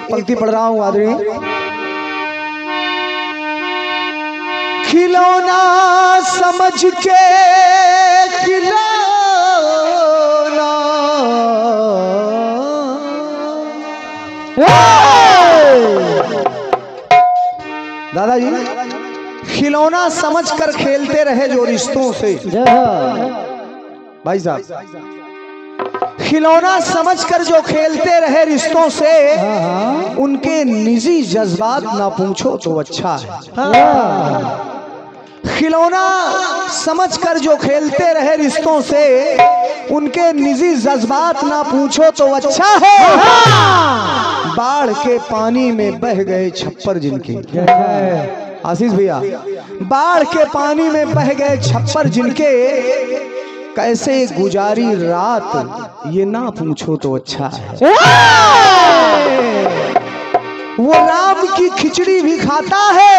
एक पंक्ति पढ़ रहा हूं आदरणीय। खिलौना समझ के खिलौना दादाजी खिलौना समझकर खेलते रहे जो रिश्तों से। भाई साहब खिलौना समझकर जो खेलते रहे रिश्तों से, उनके निजी जज्बात ना पूछो तो अच्छा है। खिलौना समझकर जो खेलते रहे रिश्तों से, उनके निजी जज्बात ना पूछो तो अच्छा है। बाढ़ के पानी में बह गए छप्पर जिनके, आशीष भैया, बाढ़ के पानी में बह गए छप्पर जिनके, कैसे गुजारी रात ये ना पूछो तो अच्छा है। वो राम की खिचड़ी भी खाता है,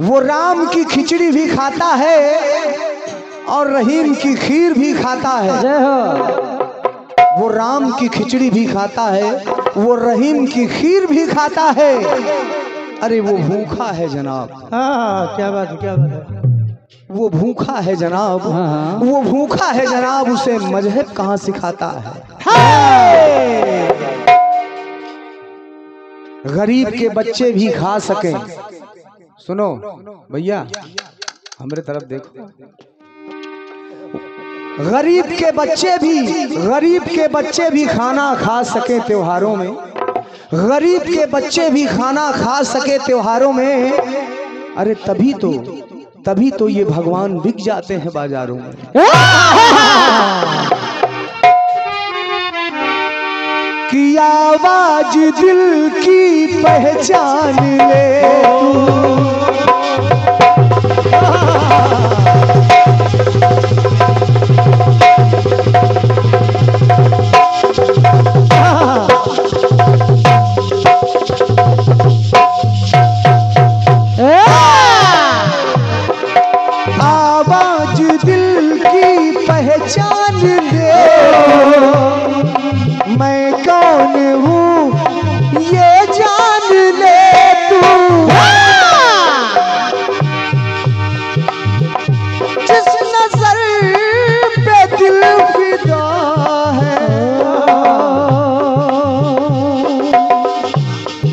वो राम की खिचड़ी भी खाता है और रहीम की खीर भी खाता है। वो राम की खिचड़ी भी खाता है, वो रहीम की खीर भी खाता है। अरे वो भूखा है जनाब। क्या बात है, क्या बात है। वो भूखा है जनाब, वो भूखा है जनाब, उसे मजहब कहाँ सिखाता है। गरीब के बच्चे भी खा सकें। सुनो भैया, हमारे तरफ देखो। गरीब के बच्चे भी खाना खा सके त्योहारों में, गरीब के बच्चे भी खाना खा सके त्योहारों में। अरे तभी तो ये भगवान बिक जाते हैं बाजारों में। कि आवाज दिल की पहचान ले पहचान ले, मैं कौन हूँ ये जान ले तू। जिस नजर पे दिल फिदा है।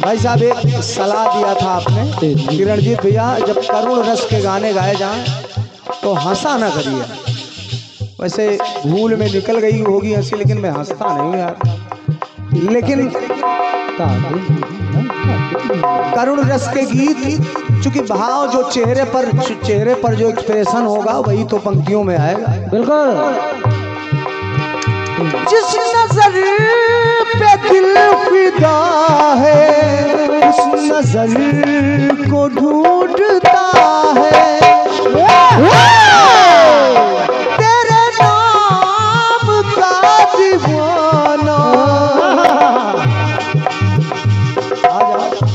भाई साहब एक सलाह दिया था आपने किरणजीत भैया, जब करुण रस के गाने गाए जाएं तो हंसा ना करिए। वैसे भूल में निकल गई होगी हंसी, लेकिन मैं हंसता नहीं हूँ यार। लेकिन करुण रस के गीत, चूंकि भाव जो चेहरे पर जो एक्सप्रेशन होगा वही तो पंक्तियों में आएगा। बिल्कुल। जिस नजर पे दिल फिदा है, उस नजर को ढूंढता है।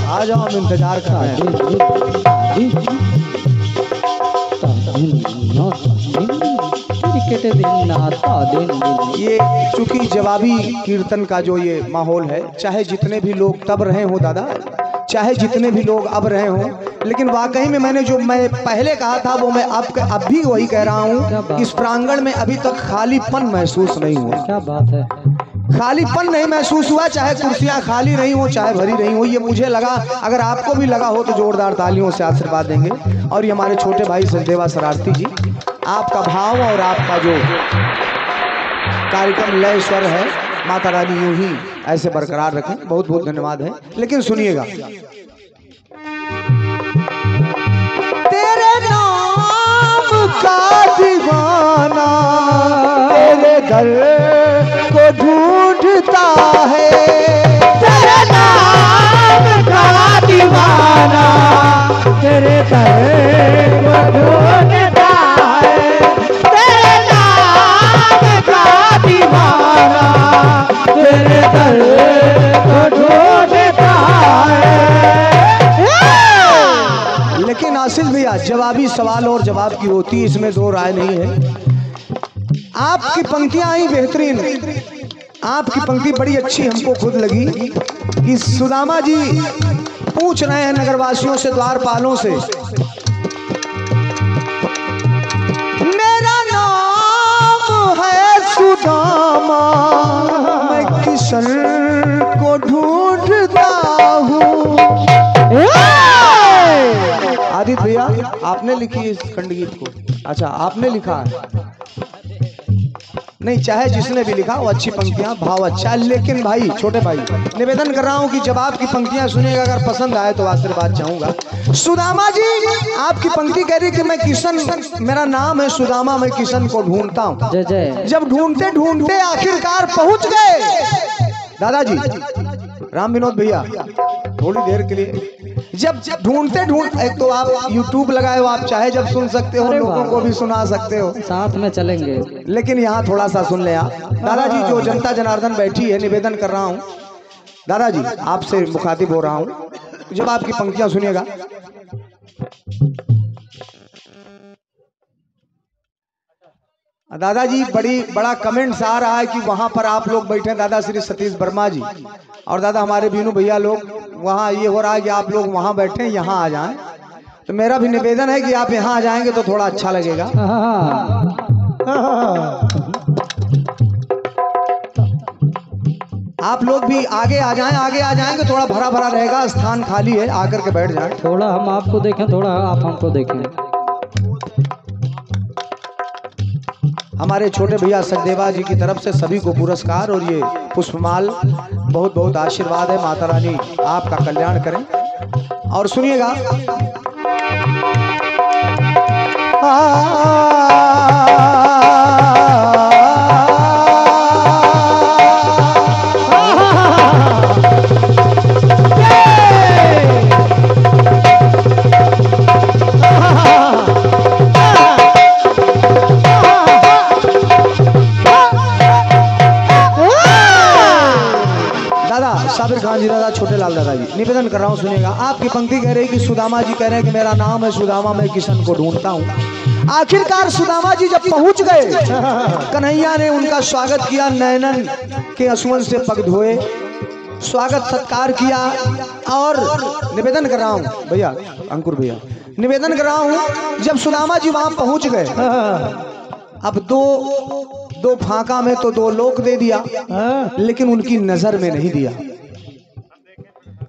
आ जाओ, हम इंतजार कर रहे हैं। ये चूंकि जवाबी कीर्तन का जो ये माहौल है, चाहे जितने भी लोग तब रहे हो दादा, चाहे जितने भी लोग अब रहे हों, लेकिन वाकई में मैं पहले कहा था वो मैं अब भी वही कह रहा हूँ। इस प्रांगण में अभी तक खालीपन महसूस नहीं हुआ। क्या बात है, खालीपन नहीं महसूस हुआ। चाहे कुर्सियां खाली रही हो, चाहे भरी रही हो, ये मुझे लगा। अगर आपको भी लगा हो तो जोरदार तालियों से आशीर्वाद देंगे। और ये हमारे छोटे भाई सचदेवा शरारती जी, आपका भाव और आपका जो कार्यक्रम लय स्वर है, माता रानी यूं ही ऐसे बरकरार रखें। बहुत बहुत धन्यवाद है। लेकिन सुनिएगा, तेरे नाम का दीवाना तेरे दर को ढूंढता है। तेरे नाम का दीवाना तेरे दर को ढूंढता है। तेरे नाम का दीवाना तेरे दर को ढूंढता है। लेकिन आशीष भैया, जवाबी सवाल और जवाब की होती है, इसमें दो राय नहीं है। आपकी पंक्तियां आई बेहतरीन, आपकी पंक्ति बड़ी अच्छी हमको खुद लगी कि सुदामा जी पूछ रहे हैं नगरवासियों से, द्वारपालों से, मेरा नाम है सुदामा, मैं किशन को ढूंढता हूँ। आदित्य भैया आपने लिखी इस खंडगीत को? अच्छा आपने लिखा है? नहीं, चाहे जिसने भी लिखा वो अच्छी पंक्तियां, भाव अच्छा, लेकिन भाई छोटे भाई निवेदन कर रहा हूं कि जब आपकी पंक्तियां सुनिएगा, अगर पसंद आए तो आशीर्वाद चाहूंगा। सुदामा जी आपकी पंक्ति कह रही कि मैं किशन, मेरा नाम है सुदामा, मैं किशन को ढूंढता हूँ। जय जय। जब ढूंढते ढूंढते आखिरकार पहुंच गए दादाजी, राम विनोद भैया थोड़ी देर के लिए, जब ढूंढते एक तो आप YouTube लगाए हो, आप चाहे जब सुन सकते हो, लोगों को भी सुना सकते हो, साथ में चलेंगे, लेकिन यहाँ थोड़ा सा सुन ले आप। दादाजी जो जनता जनार्दन बैठी है, निवेदन कर रहा हूँ दादाजी, आपसे मुखातिब हो रहा हूँ, जब आपकी पंक्तियां सुनिएगा। दादाजी बड़ा कमेंट्स आ रहा है कि वहां पर आप लोग बैठे, दादा श्री सतीश वर्मा जी और दादा हमारे बीनू भैया लोग, वहां ये हो रहा है कि आप लोग वहां बैठे, यहाँ आ जाएं। तो मेरा भी निवेदन है कि आप यहाँ आ जाएंगे तो थोड़ा अच्छा लगेगा। आप लोग भी आगे आ जाएं, आगे आ जाएंगे थोड़ा भरा भरा रहेगा, स्थान खाली है, आकर के बैठ जाएं। थोड़ा हम आपको देखें, थोड़ा आप हमको देखें। हमारे छोटे भैया सचदेवा जी की तरफ से सभी को पुरस्कार और ये पुष्पमाल, बहुत बहुत आशीर्वाद है। माता रानी आपका कल्याण करें। और सुनिएगा, साबिर खान जी, दादा छोटे लाल दादा जी, निवेदन कर रहा हूँ सुनिएगा। आपकी पंक्ति कह रही कि सुदामा जी कह रहे हैं कि मेरा नाम है सुदामा, मैं किशन को ढूंढता हूँ। आखिरकार सुदामा जी जब पहुंच गए, कन्हैया ने उनका स्वागत किया, नैनन के असुवन से पग धोए, स्वागत सत्कार किया। और निवेदन कर रहा हूँ भैया, अंकुर भैया, निवेदन कर रहा हूँ, जब सुदामा जी वहां पहुंच गए, अब दो फाका में तो 2 लोक दे दिया, लेकिन उनकी नजर में नहीं दिया,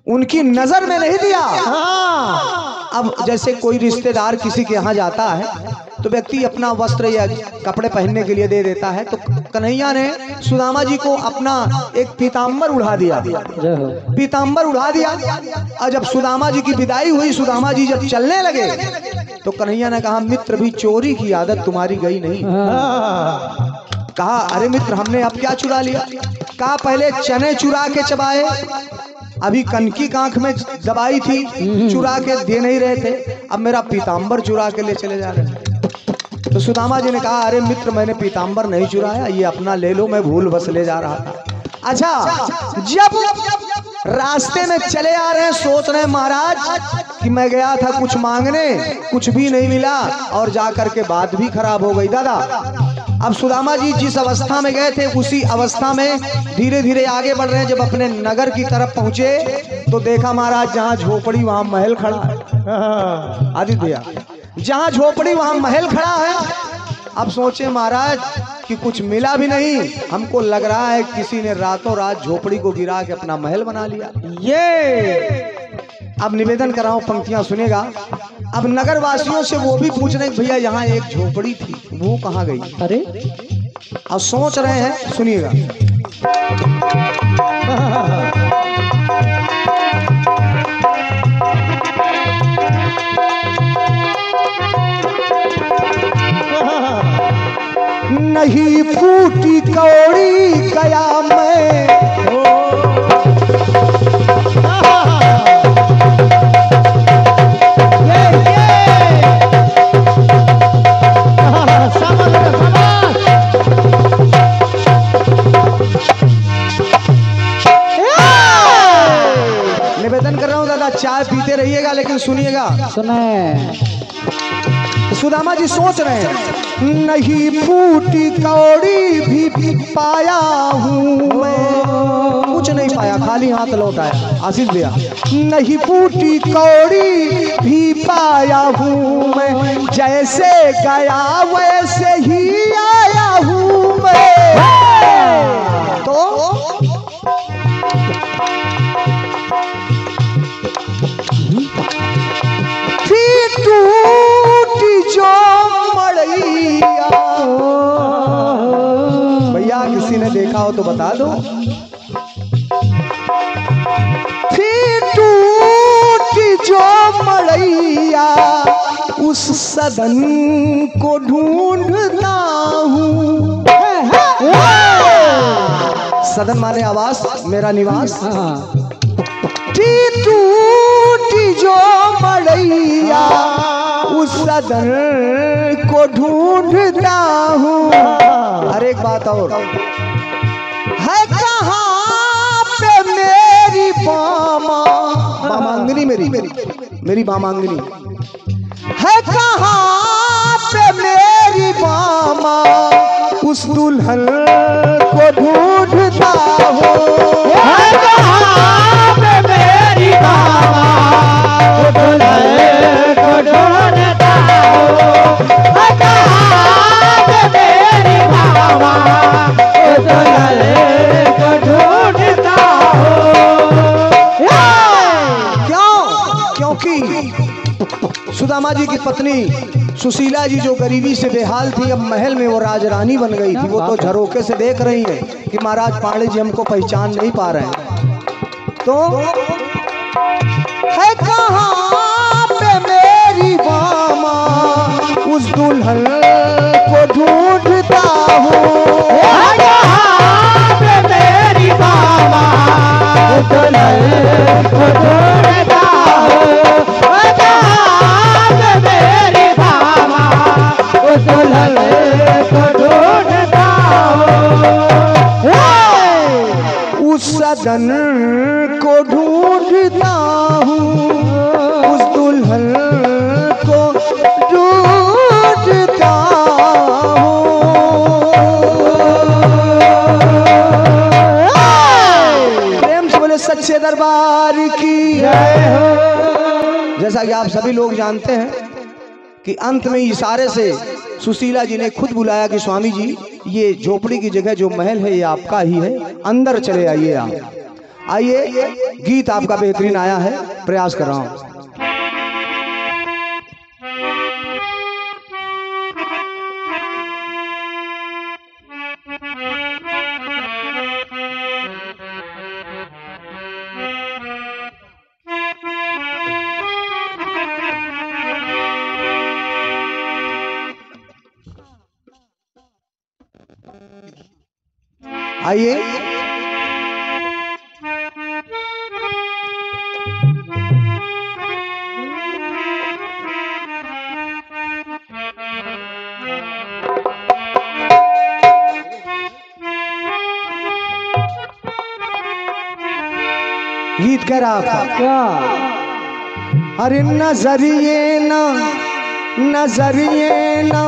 उनकी नजर में नहीं दिया। अब जैसे कोई रिश्तेदार किसी के यहाँ जाता है तो व्यक्ति अपना वस्त्र या कपड़े पहनने के लिए दे देता है, तो कन्हैया ने सुदामा जी को अपना एक पीताम्बर उड़ा दिया, पीताम्बर उड़ा दिया। और जब सुदामा जी की विदाई हुई, सुदामा जी जब चलने लगे, तो कन्हैया ने कहा, मित्र भी चोरी की आदत तुम्हारी गई नहीं। कहा, अरे मित्र, हमने अब क्या चुरा लिया? कहा, पहले चने चुरा के चबाए, अभी कनकी की आंख में दवाई थी, चुरा के दे नहीं रहे थे, अब मेरा पीताम्बर चुरा के ले चले जा रहे हैं। तो सुदामा जी ने कहा, अरे मित्र, मैंने पीताम्बर नहीं चुराया, ये अपना ले लो, मैं भूल बस ले जा रहा था। अच्छा, जब रास्ते में चले आ रहे हैं, सोच रहे हैं महाराज कि मैं गया था कुछ मांगने, कुछ भी नहीं मिला, और जाकर के बात भी खराब हो गई। दादा, अब सुदामा जी जिस अवस्था में गए थे, उसी अवस्था में धीरे धीरे आगे बढ़ रहे हैं। जब अपने नगर की तरफ पहुंचे तो देखा महाराज, जहां झोपड़ी वहां महल खड़ा है। आदित्य भैया, जहां झोपड़ी वहां महल खड़ा है। अब सोचे महाराज कि कुछ मिला भी नहीं, हमको लग रहा है किसी ने रातों रात झोपड़ी को गिरा के अपना महल बना लिया। ये अब निवेदन कर रहा हूं, पंक्तियां सुनेगा। अब नगर वासियों से वो भी पूछ रहे हैं, भैया यहाँ एक झोपड़ी थी, वो कहाँ गई? अरे, अब सोच रहे हैं, सुनिएगा। नहीं फूटी कौड़ी गया मैं, निवेदन कर रहा हूँ दादा, चाय पीते रहिएगा, लेकिन सुनिएगा। सुने, सुदामा जी सोच रहे हैं, नहीं फूटी कौड़ी भी पाया हूँ मैं, कुछ नहीं पाया, खाली हाथ लौट आया। आशीष भैया, नहीं फूटी कौड़ी भी पाया हूँ मैं, जैसे गया वैसे ही आया हूँ मैं। तो टूटी जो मड़ैया, भैया किसी ने देखा हो तो बता दो। टूटी जो मड़ैया, उस सदन को ढूंढता हूँ। सदन माने आवास, मेरा निवास। टूटी जो मड़ैया, उस सदन को ढूंढता हूँ। हर एक बात और है, कहाँ पे मेरी बामा, बामांगनी मेरी बामांगनी है, कहाँ पे मेरी बामा, उस दुल्हन को ढूंढता हूँ। है कहाँ पे मेरी बामा, उस दुल्हन को ढूंढता हूँ। है कहाँ पे मेरी बामा, उस दुल्हन को ढूंढता हूँ। क्यों? क्योंकि सुदामा जी की पत्नी सुशीला जी जो गरीबी से बेहाल थी, अब महल में वो राजरानी बन गई थी। वो तो झरोके से देख रही है कि महाराज पांडे जी हमको पहचान नहीं पा रहे हैं। तो है कहाँ पे मेरी बामा, उस दुल्हन को ढूंढता हूँ। है कहाँ पे मेरी बामा, उस दुल्हन को ढूंढता हूँ। है कहाँ पे मेरी बामा, उस दुल्हन को ढूंढता हूँ। उस सदन को ढूंढता हूँ, उस दुल्हन को ढूंढता हूँ। प्रेम से बोले सच्चे दरबार की जय हो। जैसा कि आप सभी लोग जानते हैं कि अंत में इशारे से सुशीला जी ने खुद बुलाया कि स्वामी जी, ये झोपड़ी की जगह जो महल है ये आपका ही है, अंदर चले आइए। आप आइए, गीत आपका बेहतरीन आया है, प्रयास कर रहा हूं। आइए, गीत कह रहा था क्या? अरे नजरिए ना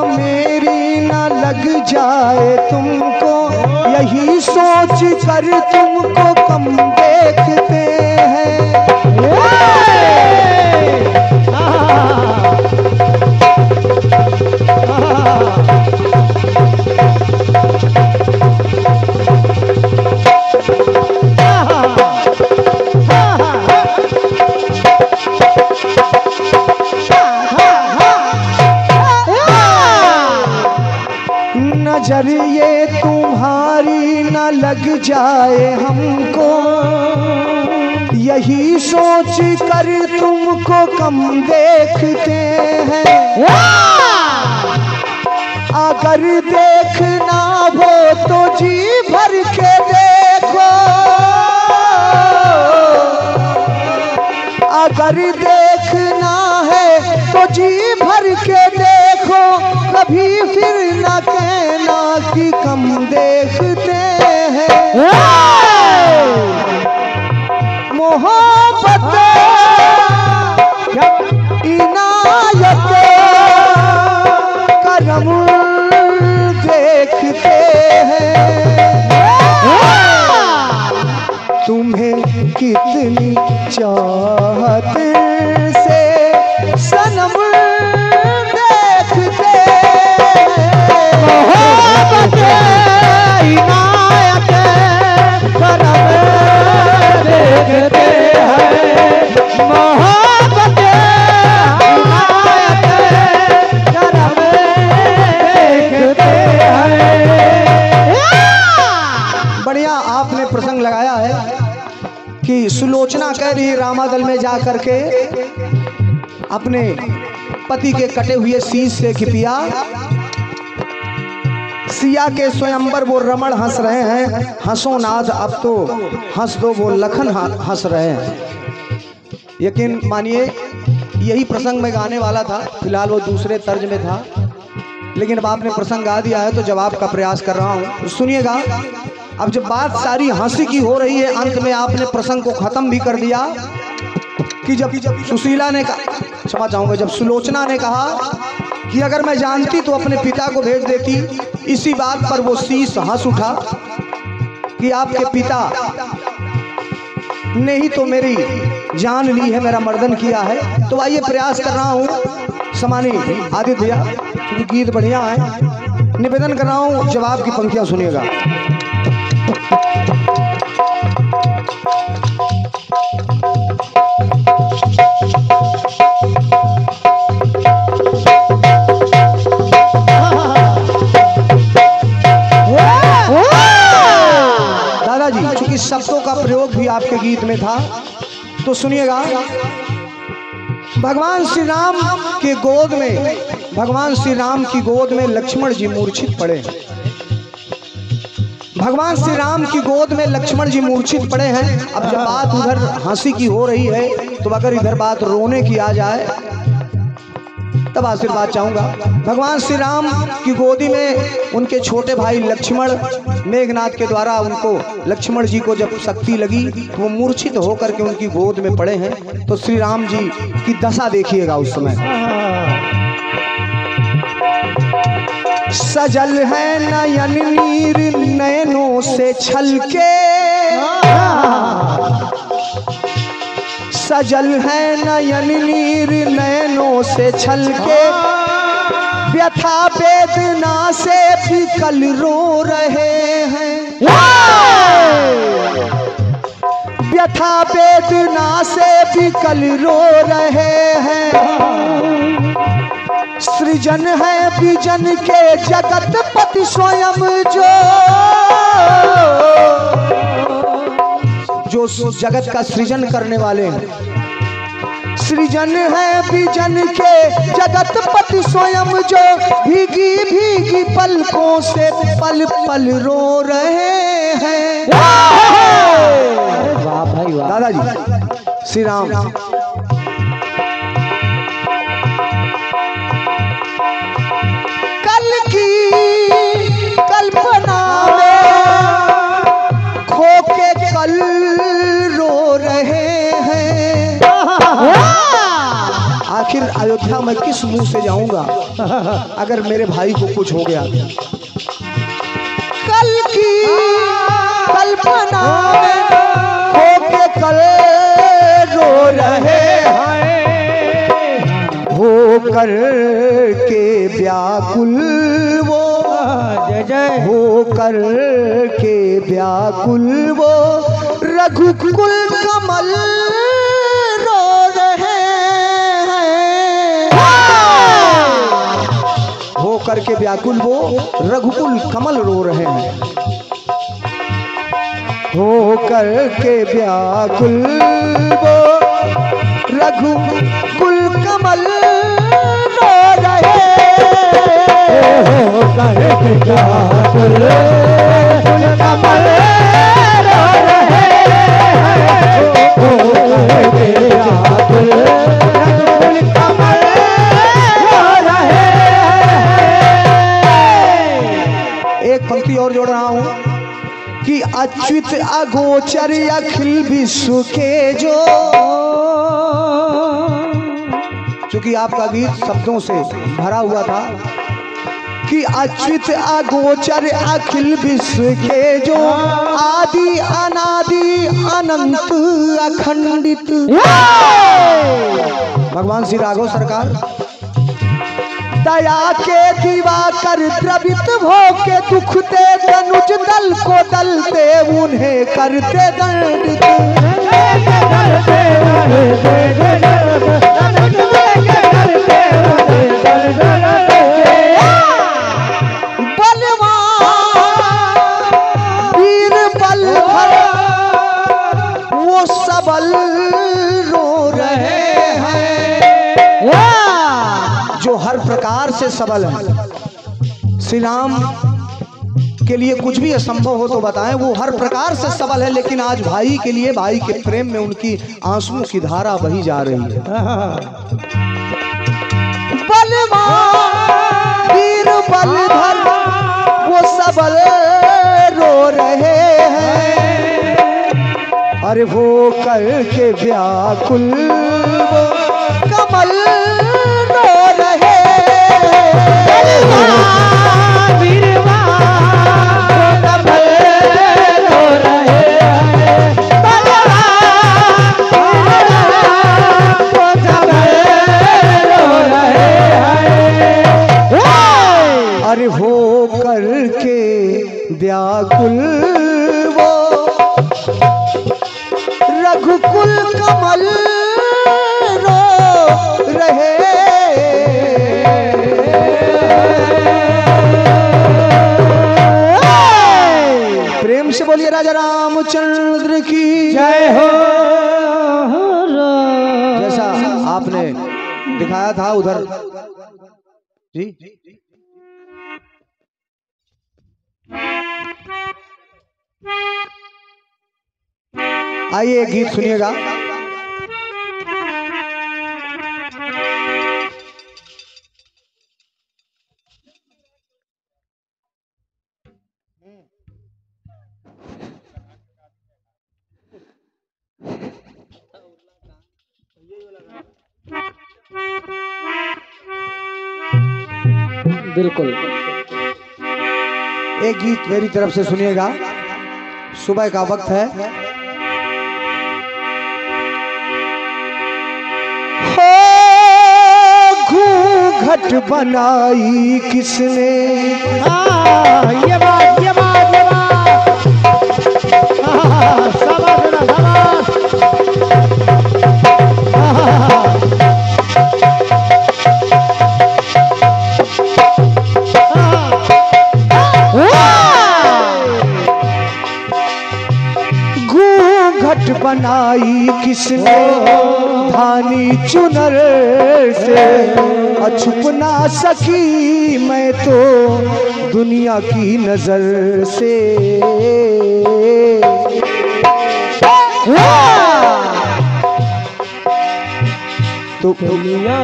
मेरी ना लग जाए तुमको, यही सोच कर तुमको कम देखते हैं। नजरिए तुम्हारी न लग जाए हमको, यही सोच कर तुमको कम देखते हैं। अगर देखना हो तो जी भर के देखो, अगर देखना है तो जी भर के देखो, कभी फिर न कहना कि कम देखते हैं। मोहब्बत इनायत सनम देखते हैं तुम्हें कितनी चाहत से सनम देखते मोहब्बत इनायत करम देखते हैं, मोहब्बत इनायत करम देखते हैं। बढ़िया आपने प्रसंग लगाया है कि सुलोचना कह रही रामादल में जा करके अपने पति के कटे हुए शीश से खिपिया सिया के स्वयंवर वो रमण हंस रहे हैं, हंसो नाज अब तो हंस दो वो लखन हंस रहे हैं। यकीन मानिए यही प्रसंग में गाने वाला था, फिलहाल वो दूसरे तर्ज में था, लेकिन अब आपने प्रसंग गा दिया है तो जवाब का प्रयास कर रहा हूँ, सुनिएगा। अब जब बात सारी हंसी की हो रही है, अंत में आपने प्रसंग को खत्म भी कर दिया कि जब सुशीला ने कहा, क्षमा चाहूंगा, जब सुलोचना ने कहा कि अगर मैं जानती तो अपने पिता को भेज देती, इसी बात पर वो शीश हंस उठा कि आपके पिता ने ही तो मेरी जान ली है, मेरा मर्दन किया है। तो आइए प्रयास कर रहा हूँ सम्मानीय आदित्य भैया, क्योंकि गीत बढ़िया है, निवेदन कर रहा हूँ जवाब की पंक्तियां सुनिएगा। शब्दों का प्रयोग भी आपके गीत में था, तो सुनिएगा। भगवान श्री राम के गोद में, भगवान श्री राम की गोद में लक्ष्मण जी मूर्छित पड़े हैं। भगवान श्री राम की गोद में लक्ष्मण जी मूर्छित पड़े हैं। अब जब बात उधर हंसी की हो रही है तो अगर इधर बात रोने की आ जाए तब आशीर्वाद चाहूंगा। भगवान श्री राम की गोदी में उनके छोटे भाई लक्ष्मण, मेघनाथ के द्वारा उनको, लक्ष्मण जी को जब शक्ति लगी तो वो मूर्छित होकर के उनकी गोद में पड़े हैं। तो श्री राम जी की दशा देखिएगा उस समय। सजल है नयन नीर नयनों से छलके, सजल है नयन नीर नयनों से छलके, व्यथा वेदना से भी कल रो रहे हैं, व्यथा वेदना से भी कल रो रहे हैं। सृजन है विजन के जगत पति स्वयं जो जगत का सृजन करने वाले हैं। सृजन है विजन के जगत पति स्वयं जो भीगी भीगी पलकों से पल पल रो रहे हैं। वाह भाई वाह। दादाजी श्री राम कल की कल्पना में खो के कल रो रहे हैं। आखिर अयोध्या में किस मुंह से जाऊंगा अगर मेरे भाई को कुछ हो गया। कल की कल्पना में खो के कल रो रहे हैं, हो कर के व्याकुल वो, जय जय, हो कर के व्याकुल वो रघुकुल कमल रो रहे हैं। हो कर के व्याकुल वो रघुकुल कमल रो रहे हैं, हो कर के व्याकुल वो रघुकुल कमल रो रहे हैं, हो कर के व्याकुल कमल रो रहे हैं, हो कर के व्याकुल रघुकुल कमल रो रहे हैं। एक पंक्ति और जोड़ रहा हूं कि अच्युत अगोचर अखिल विश्व के जो, चूंकि आपका गीत शब्दों से भरा हुआ था कि अच्युत अगोचर अखिल विश्व के जो आदि अनादि अनंत अखंडित। भगवान श्री राघव सरकार दया के दिवाकर द्रवित भो के दुख दे तनुज दल को दलते उन्हें करते दंडित। सबल रो रहे हैं जो हर प्रकार से सबल है। श्री राम के लिए कुछ भी असंभव हो तो बताएं, वो हर प्रकार से सबल है, लेकिन आज भाई के लिए, भाई के प्रेम में उनकी आंसुओं की धारा बही जा रही है। बलवान वीर बलधर वो सबल रो रहे हैं, अरे वो करके व्याकुल कमल रो रहे अरे वो करके व्याकुल वो रघुकुल कमल रो रहे। प्रेम से बोलिए राजा रामचंद्र की जय हो। जैसा आपने दिखाया था उधर जी, आइए एक गीत सुनिएगा। बिल्कुल एक गीत मेरी तरफ से सुनिएगा। सुबह का वक्त है। घूंघट बनाई किसने, ये बात ये बात ये बात, शाबाश घूंघट बनाई किसने धानी चुनर से, छुप ना सकी मैं तो दुनिया की नजर से। तो दुनिया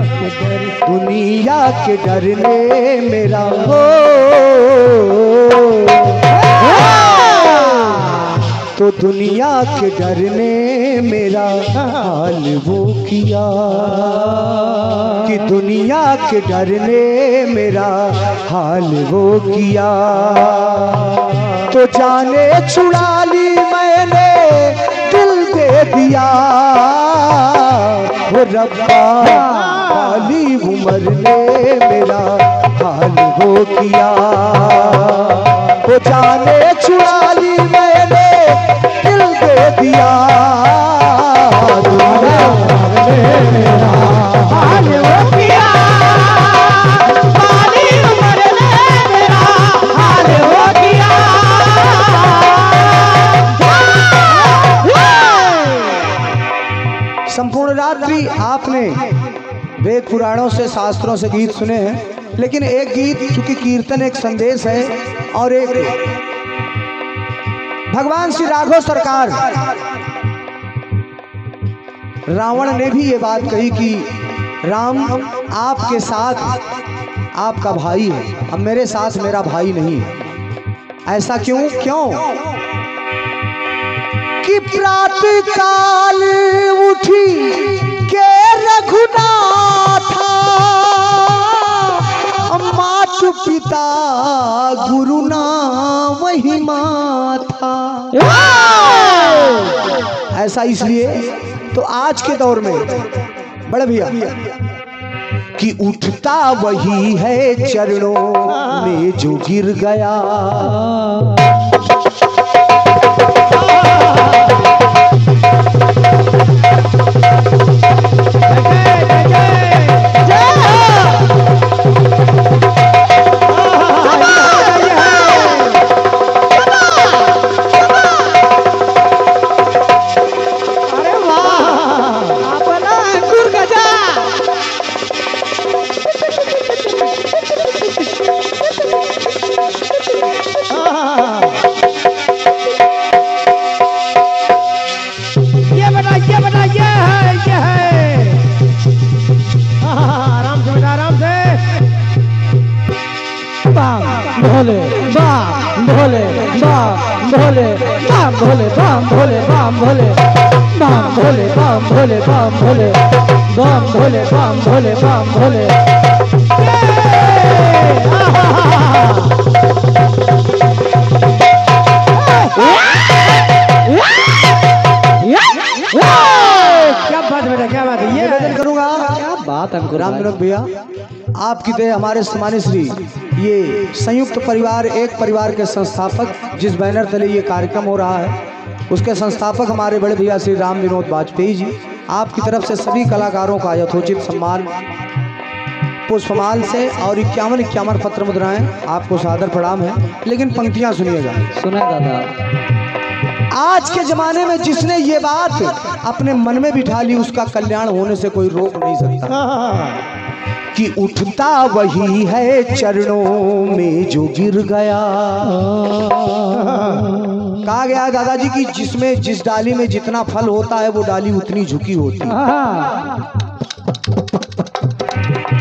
के डर ने मेरा हो, तो दुनिया के डर ने मेरा हाल वो किया, कि दुनिया के डर ने मेरा हाल वो किया। तो जाने छुड़ा ली मैंने दिल दे दिया, वो रब्बा काली उम्र ने मेरा हाल वो किया। वो जाने छुड़ा ली मैंने दिल दे दिया, मेरा हाल वो किया, काली उम्र ने मेरा हाल वो किया। संपूर्ण रात्रि आपने वेद पुराणों से, शास्त्रों से गीत सुने हैं, लेकिन एक गीत चूंकि कीर्तन एक संदेश है, और एक भगवान श्री राघव सरकार, रावण ने भी ये बात कही कि राम आपके साथ आपका भाई है, अब मेरे साथ मेरा भाई नहीं है। ऐसा क्यों क्यों कि प्रातः काल उठी के रघुनाथा, मात पिता गुरु नाम महिमा था। ऐसा इसलिए तो आज के दौर में बड़े भैया कि उठता वही है चरणों में जो गिर गया। भोले बाम भोले बाम भोले बाम भोले बाम भोले बाम भोले बाम भोले बाम भोले बाम भोले बाम भोले बाम भोले बाम भोले। क्या बात बेटा, क्या बात है। ये निवेदन करूंगा, क्या बात है राम विनोद भैया, आपकी दे हमारे सम्मानित श्री ये संयुक्त परिवार एक परिवार के संस्थापक जिस बैनर तले ये कार्यक्रम हो रहा है उसके संस्थापक हमारे बड़े भैया श्री राम विनोद वाजपेयी जी, आपकी तरफ से सभी कलाकारों का यथोचित सम्मान पुष्पमाल से और 51 पत्र मुद्राएं आपको सादर प्रणाम है। लेकिन पंक्तियां सुनिएगा। सुना दादा। आज के जमाने में जिसने ये बात अपने मन में बिठा ली उसका कल्याण होने से कोई रोक नहीं सकता कि उठता वही है चरणों में जो गिर गया। कहा गया दादाजी की जिसमें जिस डाली में जितना फल होता है वो डाली उतनी झुकी होती है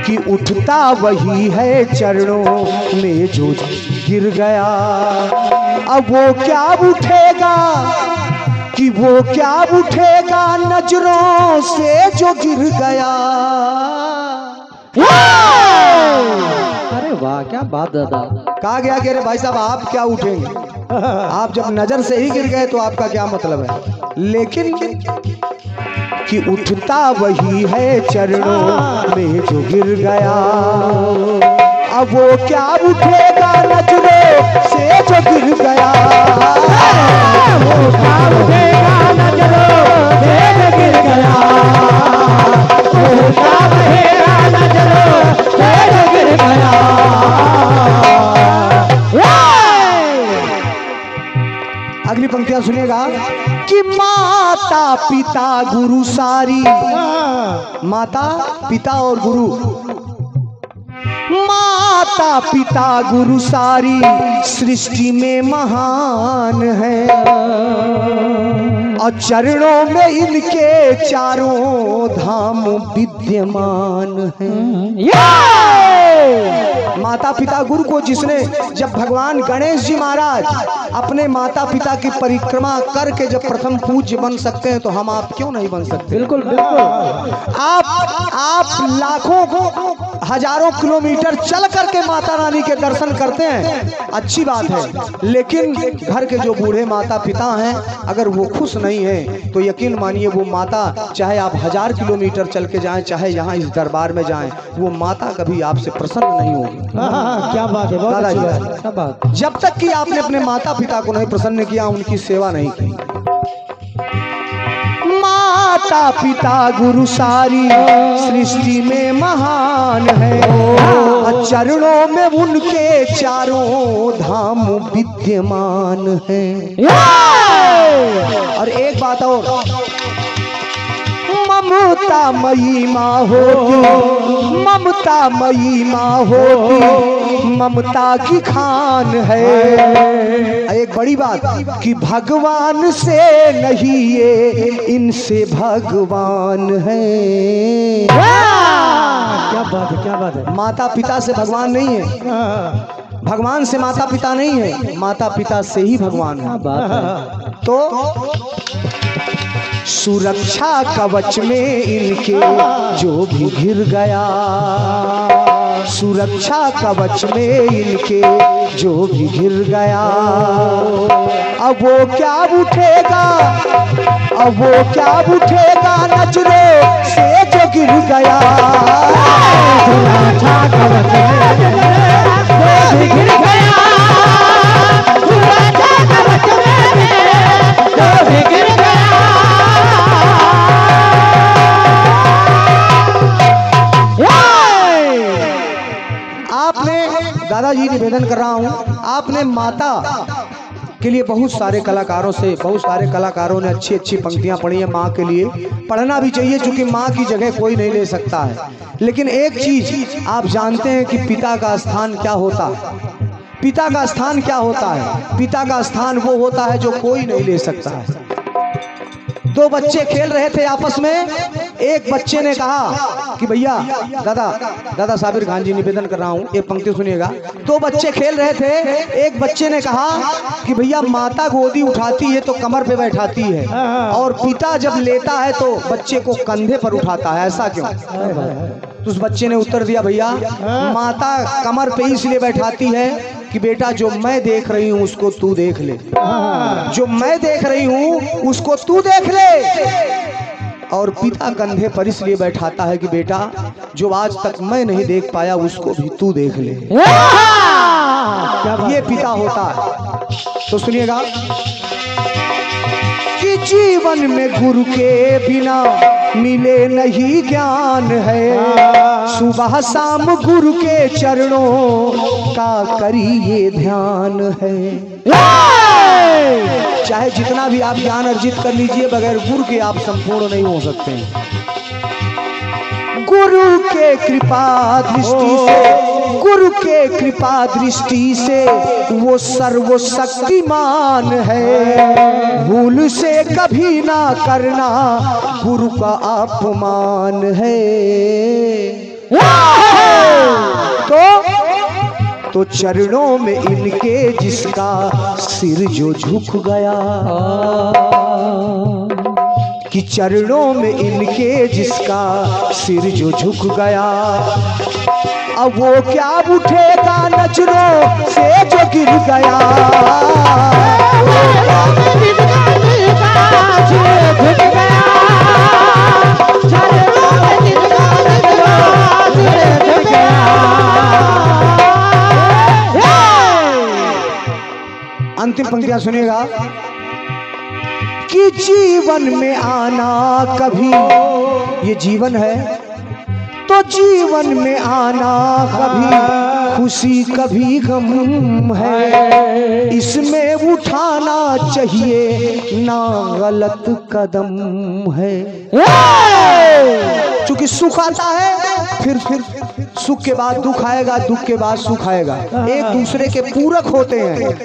कि उठता वही है चरणों में जो गिर गया। अब वो क्या उठेगा कि वो क्या उठेगा नजरों से जो गिर गया। अरे वाह, क्या बात दादा। कहा गया कि अरे भाई साहब आप क्या उठेंगे, आप जब नजर से ही गिर गए तो आपका क्या मतलब है। लेकिन कि उठता वही है चरणों में जो गिर गया। अब वो क्या उठेगा नजरों से जो गिर गया। वो क्या उठेगा नजरों से जो गिर गया। वो क्या उठेगा नजरों से जो गिर गया। अगली पंक्तियां सुनिएगा कि माता पिता गुरु सारी, माता पिता और गुरु, माता पिता गुरु सारी सृष्टि में महान है और चरणों में इनके चारों धाम विद्यमान है। माता पिता गुरु को जिसने जब भगवान गणेश जी महाराज अपने माता पिता की परिक्रमा करके जब प्रथम पूज्य बन सकते हैं तो हम आप क्यों नहीं बन सकते। बिल्कुल बिल्कुल। आप लाखों हजारों किलोमीटर चल करके माता रानी के दर्शन करते हैं, अच्छी बात है, लेकिन घर के जो बूढ़े माता पिता हैं अगर वो खुश नहीं है तो यकीन मानिए वो माता चाहे आप 1000 किलोमीटर चल के जाएं, चाहे यहाँ इस दरबार में जाएं, वो माता कभी आपसे प्रसन्न नहीं होगी। क्या बात है, बहुत अच्छी बात है, क्या बात। जब तक कि आपने अपने माता पिता को नहीं प्रसन्न किया, उनकी सेवा नहीं की। माता पिता गुरु सारी सृष्टि में महान है और चरणों में उनके चारों धाम विद्यमान है। और एक बात और, ममता मई माँ होती, ममता मई माँ होती, ममता की खान है। एक बड़ी बात कि भगवान से नहीं ये इनसे भगवान है। क्या बात है, क्या बात है। माता पिता से भगवान नहीं है, भगवान से माता पिता नहीं है, माता पिता से ही भगवान है। बात है। तो सुरक्षा कवच में इनके जो भी गिर गया। सुरक्षा कवच में इनके जो भी गिर गया, अब वो क्या उठेगा, अब वो क्या उठेगा नजरों से जो गिर गया। सुरक्षा कवच में जो भी गिर गया, सुरक्षा कवच में जो भी गिर गया। आपने दादाजी निवेदन कर रहा हूं, आपने माता के लिए बहुत सारे कलाकारों ने अच्छी अच्छी पंक्तियां पढ़ी हैं। माँ के लिए पढ़ना भी चाहिए, क्योंकि माँ की जगह कोई नहीं ले सकता है। लेकिन एक चीज आप जानते हैं कि पिता का स्थान क्या होता है? पिता का स्थान क्या होता है? पिता का स्थान वो होता है जो कोई नहीं ले सकता है। दो बच्चे खेल रहे थे आपस में, एक बच्चे ने कहा कि भैया दादा साबिर खान जी निवेदन कर रहा हूँ, एक पंक्ति सुनिएगा। दो बच्चे खेल रहे थे, एक बच्चे ने कहा कि भैया माता गोदी उठाती है तो कमर पे बैठाती है, और पिता जब लेता है तो बच्चे को कंधे पर उठाता है, ऐसा क्यों? तो उस बच्चे ने उत्तर दिया, भैया माता कमर पे इसलिए बैठाती है कि बेटा जो मैं देख रही हूँ उसको तू देख ले, जो मैं देख रही हूँ उसको तू देख ले। और पिता कंधे पर इसलिए बैठाता है कि बेटा जो आज तक मैं नहीं देख पाया उसको भी तू देख ले। ये पिता होता है। तो सुनिएगा कि जीवन में गुरु के बिना मिले नहीं ज्ञान है, सुबह शाम गुरु के चरणों का करिए ध्यान है। चाहे जितना भी आप ज्ञान अर्जित कर लीजिए, बगैर गुरु के आप संपूर्ण नहीं हो सकते हैं। गुरु के कृपा दृष्टि से, गुरु के कृपा दृष्टि से वो सर्वशक्तिमान है, भूल से कभी ना करना गुरु का अपमान है। तो चरणों में इनके जिसका सिर जो झुक गया, कि चरणों में इनके जिसका सिर जो झुक गया, अब वो क्या उठेगा नजरों से जो गिर गया। अंतिम पंक्तियां सुनिएगा कि जीवन में आना कभी, ये जीवन है तो जीवन में आना कभी खुशी कभी गम है, इसमें उठाना चाहिए ना गलत कदम है। क्योंकि सुख आता है, फिर सुख के बाद दुख आएगा, दुख के बाद सुख आएगा, एक दूसरे के पूरक होते हैं।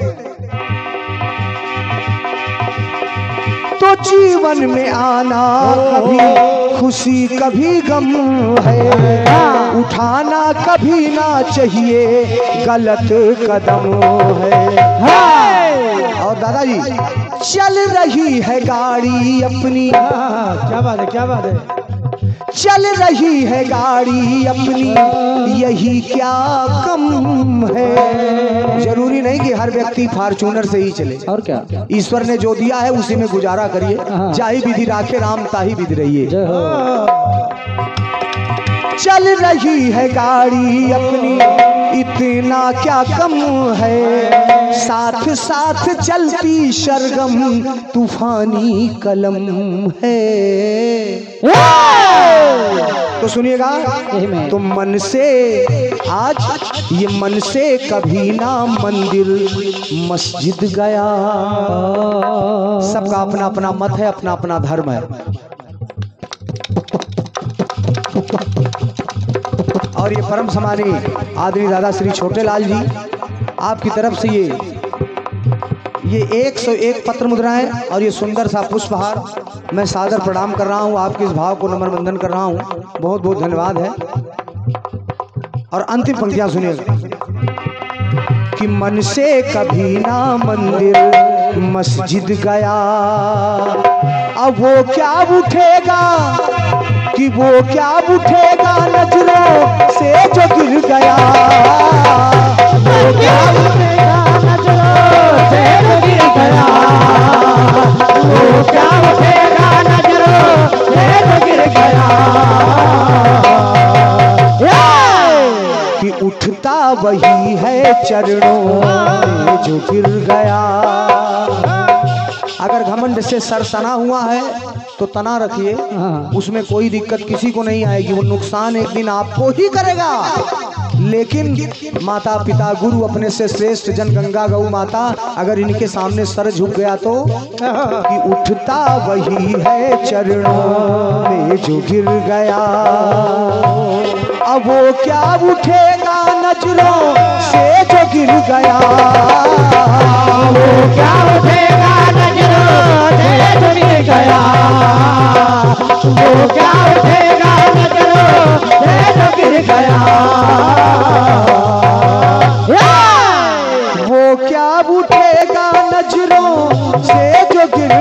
तो जीवन में आना कभी खुशी कभी गम है, उठाना कभी ना चाहिए गलत कदम है। और दादाजी चल रही है गाड़ी अपनी, क्या बात है, क्या बात है। चल रही है गाड़ी अपनी, यही क्या कम है। जरूरी नहीं कि हर व्यक्ति फॉर्च्यूनर से ही चले, और क्या, ईश्वर ने जो दिया है उसी में गुजारा करिए। जाही विधि राखे राम ताही विधि रहिए। चल रही है गाड़ी अपनी, इतना क्या कम है, साथ साथ चलती सरगम तूफानी कलम है। तो सुनिएगा, तो मन से आज ये मन से कभी ना मंदिर मस्जिद गया। सबका अपना अपना मत है, अपना अपना धर्म है। और ये परम सम्मानी आदरणीय दादा श्री छोटेलाल जी, आपकी तरफ से ये 101 पत्र मुद्राएं और ये सुंदर सा पुष्पहार मैं सादर प्रणाम कर रहा हूँ। आपके इस भाव को नम्र वंदन कर रहा हूँ, बहुत बहुत धन्यवाद है। और अंतिम पंक्तियां सुनिएगा कि मन से कभी ना मंदिर मस्जिद गया, अब वो क्या उठेगा कि वो क्या उठेगा नजरों से जो गिर गया, वो क्या उठेगा नजरों से जो गिर गया, वो क्या उठेगा नजरों से जो गिर गया, कि उठता वही है चरणों में जो गिर गया। अगर घमंड से सर तना हुआ है तो तना रखिए, उसमें कोई दिक्कत किसी को नहीं आएगी, वो नुकसान एक दिन आपको ही करेगा। लेकिन माता पिता गुरु अपने से श्रेष्ठ जन गंगा गौ माता अगर इनके सामने सर झुक गया तो कि उठता वही है चरणों में जो गिर गया, अब वो क्या उठेगा नजरों से जो गिर गया, वो क्या उठेगा नजरों से जो गिर गया, वो क्या उठेगा नजरों से जो गिर गया, वो क्या उठेगा नजरों से जो गिर